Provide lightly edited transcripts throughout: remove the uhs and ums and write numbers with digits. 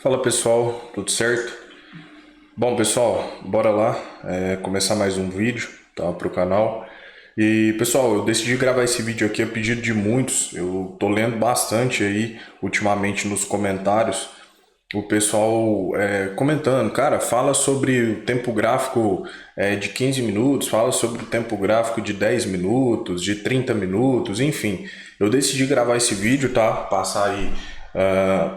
Fala pessoal, tudo certo? Bom pessoal, bora lá começar mais um vídeo, tá, pro canal. E pessoal, eu decidi gravar esse vídeo aqui a pedido de muitos. Eu tô lendo bastante aí ultimamente nos comentários o pessoal comentando, cara, fala sobre o tempo gráfico de 15 minutos, fala sobre o tempo gráfico de 10 minutos, de 30 minutos, enfim. Eu decidi gravar esse vídeo, tá? Passar aí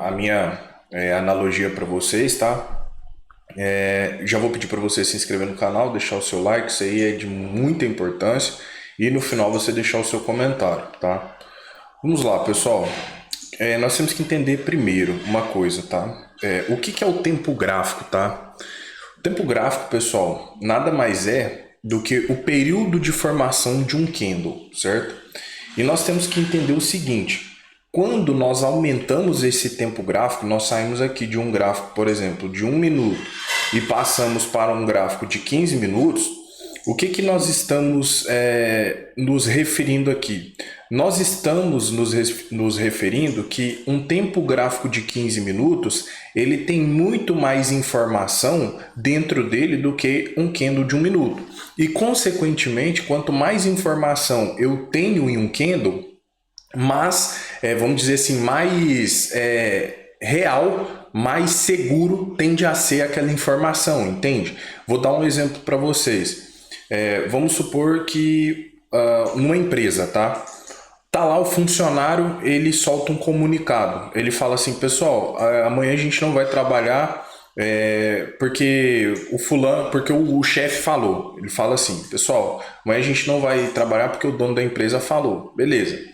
a minha analogia para vocês, tá? Já vou pedir para você se inscrever no canal, deixar o seu like, isso aí é de muita importância. E no final você deixar o seu comentário, tá? Vamos lá, pessoal. Nós temos que entender primeiro uma coisa, tá? O que é o tempo gráfico, tá? O tempo gráfico, pessoal, nada mais é do que o período de formação de um candle, certo? E nós temos que entender o seguinte: quando nós aumentamos esse tempo gráfico, nós saímos aqui de um gráfico, por exemplo, de 1 minuto e passamos para um gráfico de 15 minutos, o que nós estamos nos referindo aqui? Nós estamos nos referindo que um tempo gráfico de 15 minutos ele tem muito mais informação dentro dele do que um candle de 1 minuto. E, consequentemente, quanto mais informação eu tenho em um candle, mas, vamos dizer assim, mais real, mais seguro tende a ser aquela informação, entende? Vou dar um exemplo para vocês. Vamos supor que numa empresa, tá? Tá lá o funcionário, ele solta um comunicado. Ele fala assim, pessoal, amanhã a gente não vai trabalhar porque o fulano, porque o chefe falou. Ele fala assim, pessoal, amanhã a gente não vai trabalhar porque o dono da empresa falou. Beleza.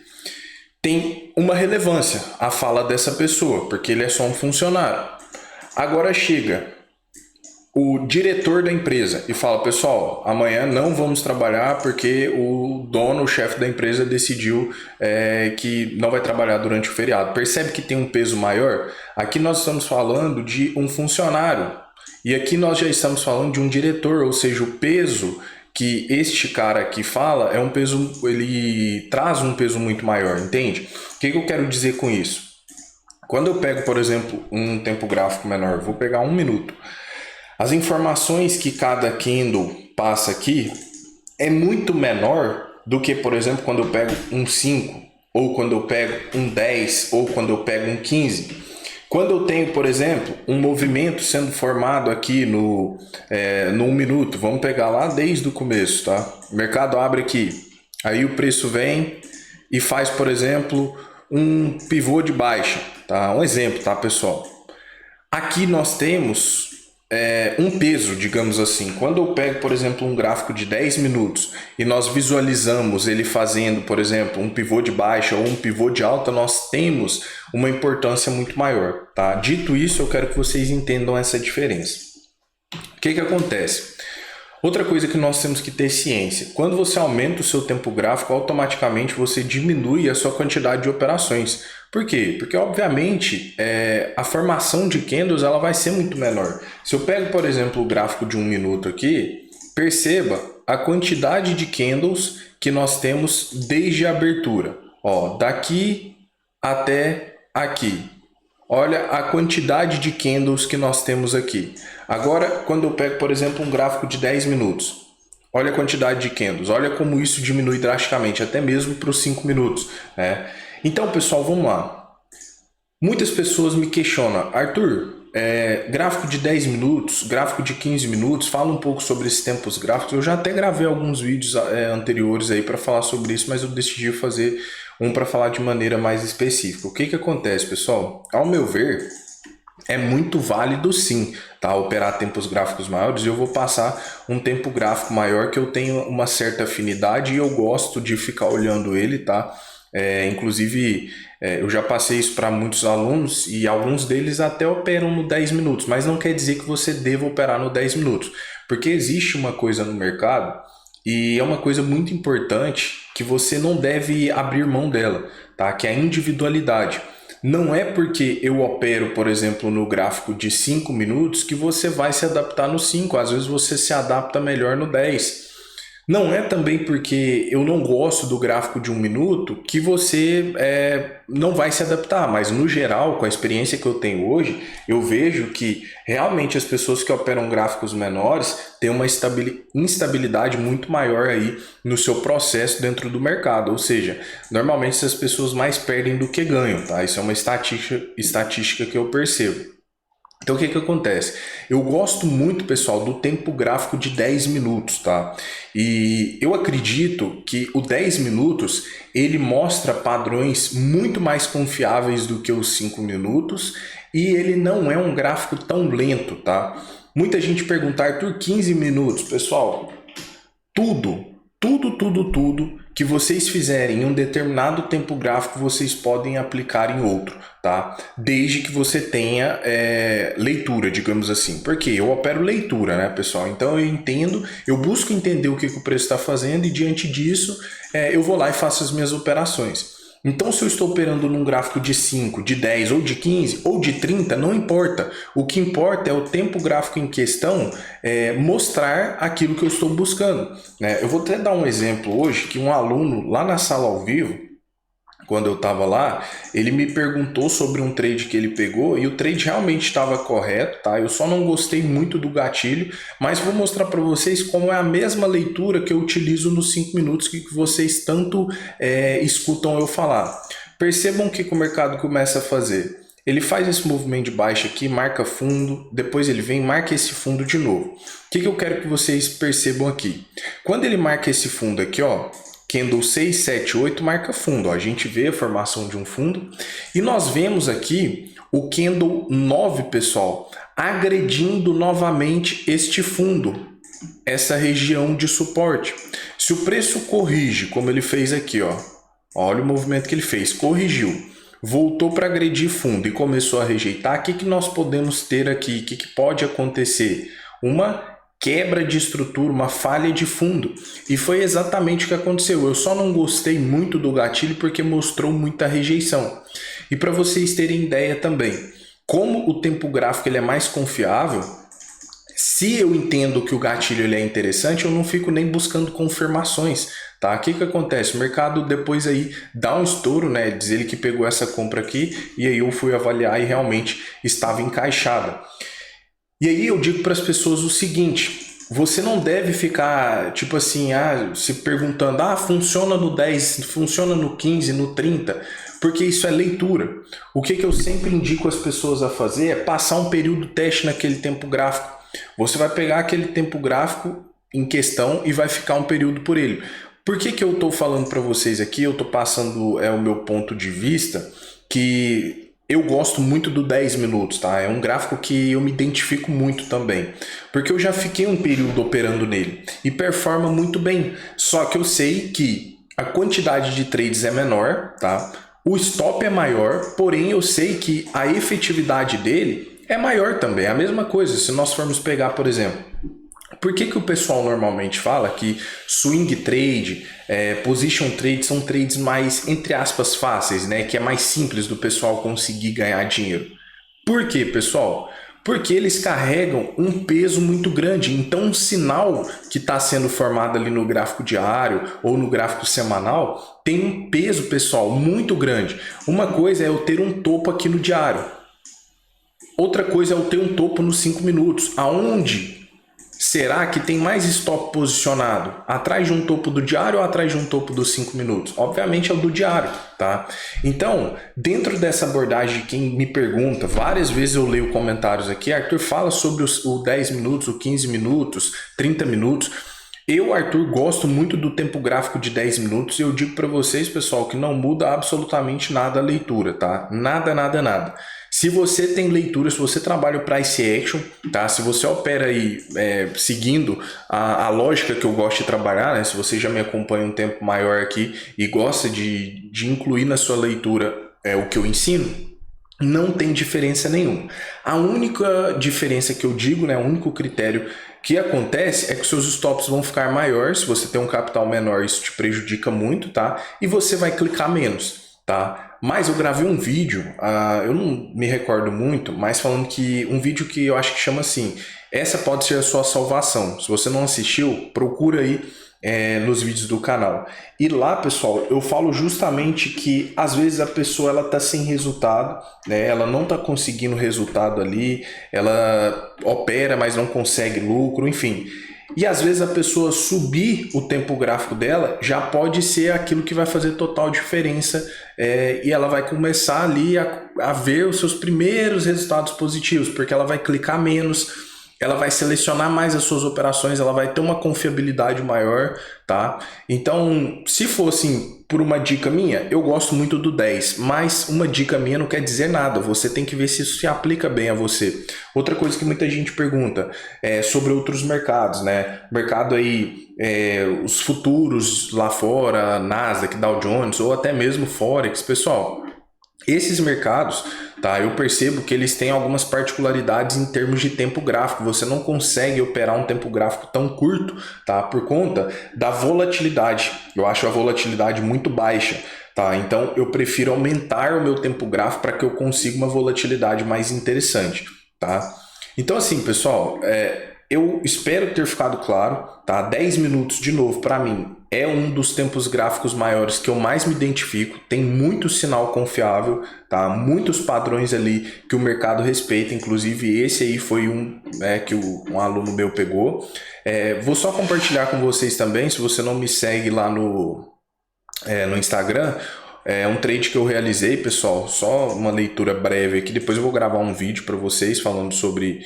Tem uma relevância a fala dessa pessoa, porque ele é só um funcionário. Agora chega o diretor da empresa e fala, pessoal, amanhã não vamos trabalhar porque o dono, o chefe da empresa decidiu que não vai trabalhar durante o feriado. Percebe que tem um peso maior? Aqui nós estamos falando de um funcionário e aqui nós já estamos falando de um diretor, ou seja, o peso que este cara aqui fala é um peso, ele traz um peso muito maior, entende? O que eu quero dizer com isso? Quando eu pego, por exemplo, um tempo gráfico menor, vou pegar 1 minuto. As informações que cada candle passa aqui é muito menor do que, por exemplo, quando eu pego um 5, ou quando eu pego um 10, ou quando eu pego um 15. Quando eu tenho, por exemplo, um movimento sendo formado aqui no 1 minuto, vamos pegar lá desde o começo, tá? O mercado abre aqui, aí o preço vem e faz, por exemplo, um pivô de baixa, tá? Um exemplo, tá, pessoal? Aqui nós temos um peso, digamos assim. Quando eu pego, por exemplo, um gráfico de 10 minutos e nós visualizamos ele fazendo, por exemplo, um pivô de baixa ou um pivô de alta, nós temos uma importância muito maior, tá? Dito isso, eu quero que vocês entendam essa diferença. O que acontece? Outra coisa que nós temos que ter ciência, quando você aumenta o seu tempo gráfico, automaticamente você diminui a sua quantidade de operações. Por quê? Porque, obviamente, a formação de candles ela vai ser muito menor. Se eu pego, por exemplo, o gráfico de 1 minuto aqui, perceba a quantidade de candles que nós temos desde a abertura. Ó, daqui até aqui. Olha a quantidade de candles que nós temos aqui. Agora, quando eu pego, por exemplo, um gráfico de 10 minutos, olha a quantidade de candles, olha como isso diminui drasticamente, até mesmo para os 5 minutos. Né? Então, pessoal, vamos lá. Muitas pessoas me questionam, Arthur, gráfico de 10 minutos, gráfico de 15 minutos, fala um pouco sobre esses tempos gráficos. Eu já até gravei alguns vídeos anteriores aí para falar sobre isso, mas eu decidi fazer um para falar de maneira mais específica. O que acontece, pessoal? Ao meu ver, é muito válido sim, tá? Operar tempos gráficos maiores. Eu vou passar um tempo gráfico maior que eu tenho uma certa afinidade e eu gosto de ficar olhando ele, tá? Inclusive, eu já passei isso para muitos alunos e alguns deles até operam no 10 minutos, mas não quer dizer que você deva operar no 10 minutos, porque existe uma coisa no mercado e é uma coisa muito importante que você não deve abrir mão dela, tá? Que é a individualidade. Não é porque eu opero, por exemplo, no gráfico de 5 minutos que você vai se adaptar no 5. Às vezes você se adapta melhor no 10. Não é também porque eu não gosto do gráfico de 1 minuto que você não vai se adaptar, mas no geral, com a experiência que eu tenho hoje, eu vejo que realmente as pessoas que operam gráficos menores têm uma instabilidade muito maior aí no seu processo dentro do mercado. Ou seja, normalmente essas pessoas mais perdem do que ganham, tá? Isso é uma estatística que eu percebo. Então o que que acontece? Eu gosto muito, pessoal, do tempo gráfico de 10 minutos, tá? E eu acredito que o 10 minutos, ele mostra padrões muito mais confiáveis do que os 5 minutos e ele não é um gráfico tão lento, tá? Muita gente pergunta, Arthur, 15 minutos. Pessoal, tudo que vocês fizerem em um determinado tempo gráfico, vocês podem aplicar em outro, tá? Desde que você tenha leitura, digamos assim. Porque eu opero leitura, né, pessoal? Então eu entendo, eu busco entender o que o preço está fazendo e diante disso eu vou lá e faço as minhas operações. Então, se eu estou operando num gráfico de 5, de 10, ou de 15, ou de 30, não importa. O que importa é o tempo gráfico em questão mostrar aquilo que eu estou buscando, né? Eu vou até dar um exemplo hoje que um aluno lá na sala ao vivo, quando eu estava lá, ele me perguntou sobre um trade que ele pegou e o trade realmente estava correto, tá? Eu só não gostei muito do gatilho, mas vou mostrar para vocês como é a mesma leitura que eu utilizo nos 5 minutos que vocês tanto escutam eu falar. Percebam o que o mercado começa a fazer. Ele faz esse movimento de baixa aqui, marca fundo, depois ele vem e marca esse fundo de novo. O que eu quero que vocês percebam aqui? Quando ele marca esse fundo aqui, ó, Candle 6, 7, 8 marca fundo. Ó. A gente vê a formação de um fundo. E nós vemos aqui o Candle 9, pessoal, agredindo novamente este fundo, essa região de suporte. Se o preço corrige, como ele fez aqui, ó, olha o movimento que ele fez, corrigiu, voltou para agredir fundo e começou a rejeitar, o que nós podemos ter aqui? O que pode acontecer? Uma quebra de estrutura, uma falha de fundo. E foi exatamente o que aconteceu. Eu só não gostei muito do gatilho porque mostrou muita rejeição. E para vocês terem ideia também, como o tempo gráfico ele é mais confiável, se eu entendo que o gatilho ele é interessante, eu não fico nem buscando confirmações. Tá? O que acontece? O mercado depois aí dá um estouro, né? Diz ele que pegou essa compra aqui e aí eu fui avaliar e realmente estava encaixada. E aí eu digo para as pessoas o seguinte, você não deve ficar, tipo assim, se perguntando, funciona no 10, funciona no 15, no 30, porque isso é leitura. O que eu sempre indico as pessoas a fazer é passar um período teste naquele tempo gráfico. Você vai pegar aquele tempo gráfico em questão e vai ficar um período por ele. Por que eu estou falando para vocês aqui, eu estou passando o meu ponto de vista, que eu gosto muito do 10 minutos, tá? É um gráfico que eu me identifico muito também, porque eu já fiquei um período operando nele e performa muito bem. Só que eu sei que a quantidade de trades é menor, tá? O stop é maior, porém eu sei que a efetividade dele é maior também. É a mesma coisa, se nós formos pegar, por exemplo, por que o pessoal normalmente fala que swing trade, position trade são trades mais, entre aspas, fáceis, né? Que é mais simples do pessoal conseguir ganhar dinheiro. Por quê, pessoal? Porque eles carregam um peso muito grande. Então, um sinal que está sendo formado ali no gráfico diário ou no gráfico semanal tem um peso, pessoal, muito grande. Uma coisa é eu ter um topo aqui no diário. Outra coisa é eu ter um topo nos 5 minutos. Aonde será que tem mais stop posicionado? Atrás de um topo do diário ou atrás de um topo dos 5 minutos? Obviamente é o do diário, tá? Então, dentro dessa abordagem de quem me pergunta, várias vezes eu leio comentários aqui, Arthur, fala sobre o 10 minutos, o 15 minutos, 30 minutos. Eu, Arthur, gosto muito do tempo gráfico de 10 minutos e eu digo para vocês, pessoal, que não muda absolutamente nada a leitura, tá? Nada, nada, nada. Se você tem leitura, se você trabalha o price action, tá? Se você opera aí seguindo a lógica que eu gosto de trabalhar, né? Se você já me acompanha um tempo maior aqui e gosta de incluir na sua leitura o que eu ensino, não tem diferença nenhuma. A única diferença que eu digo, né? O único critério que acontece é que seus stops vão ficar maiores. Se você tem um capital menor, isso te prejudica muito, tá? E você vai clicar menos, tá? Mas eu gravei um vídeo, eu não me recordo muito, mas falando que um vídeo que eu acho que chama assim, essa pode ser a sua salvação. Se você não assistiu, procura aí nos vídeos do canal. E lá, pessoal, eu falo justamente que às vezes a pessoa ela tá sem resultado, né? Ela não tá conseguindo resultado ali, ela opera, mas não consegue lucro, enfim. E às vezes a pessoa subir o tempo gráfico dela já pode ser aquilo que vai fazer total diferença, e ela vai começar ali a ver os seus primeiros resultados positivos, porque ela vai clicar menos, ela vai selecionar mais as suas operações, ela vai ter uma confiabilidade maior, tá? Então, se fosse por uma dica minha, eu gosto muito do 10, mas uma dica minha não quer dizer nada, você tem que ver se isso se aplica bem a você. Outra coisa que muita gente pergunta é sobre outros mercados, né? Mercado aí, os futuros lá fora, Nasdaq, Dow Jones, ou até mesmo Forex, pessoal. Esses mercados, tá? Eu percebo que eles têm algumas particularidades em termos de tempo gráfico. Você não consegue operar um tempo gráfico tão curto, tá? Por conta da volatilidade. Eu acho a volatilidade muito baixa, tá? Então eu prefiro aumentar o meu tempo gráfico para que eu consiga uma volatilidade mais interessante, tá? Então assim, pessoal, eu espero ter ficado claro, tá? 10 minutos de novo para mim é um dos tempos gráficos maiores que eu mais me identifico, tem muito sinal confiável, tá? Muitos padrões ali que o mercado respeita, inclusive esse aí foi um, né, que um aluno meu pegou. Vou só compartilhar com vocês também, se você não me segue lá no Instagram, é um trade que eu realizei, pessoal, só uma leitura breve aqui, depois eu vou gravar um vídeo para vocês falando sobre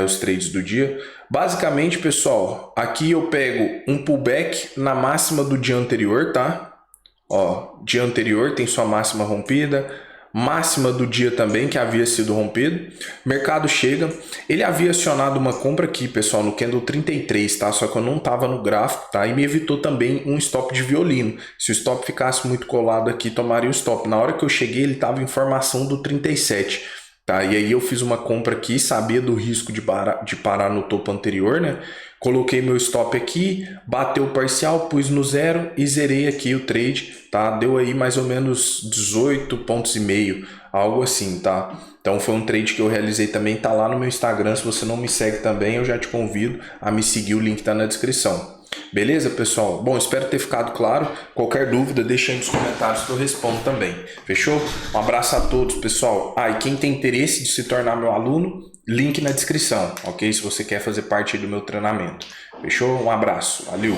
os trades do dia. Basicamente, pessoal, aqui eu pego um pullback na máxima do dia anterior, tá? Ó, dia anterior tem sua máxima rompida, máxima do dia também que havia sido rompido. Mercado chega, ele havia acionado uma compra aqui, pessoal, no candle 33, tá? Só que eu não tava no gráfico, tá? E me evitou também um stop de violino. Se o stop ficasse muito colado aqui, tomaria o stop. Na hora que eu cheguei, ele tava em formação do 37. Tá, e aí eu fiz uma compra aqui, sabia do risco de parar no topo anterior, né? Coloquei meu stop aqui, bateu o parcial, pus no zero e zerei aqui o trade, tá? Deu aí mais ou menos 18 pontos e meio, algo assim, tá? Então foi um trade que eu realizei também, tá lá no meu Instagram. Se você não me segue também, eu já te convido a me seguir, o link tá na descrição. Beleza, pessoal? Bom, espero ter ficado claro. Qualquer dúvida, deixa aí nos comentários que eu respondo também. Fechou? Um abraço a todos, pessoal. E quem tem interesse de se tornar meu aluno, link na descrição, ok? Se você quer fazer parte do meu treinamento. Fechou? Um abraço. Valeu!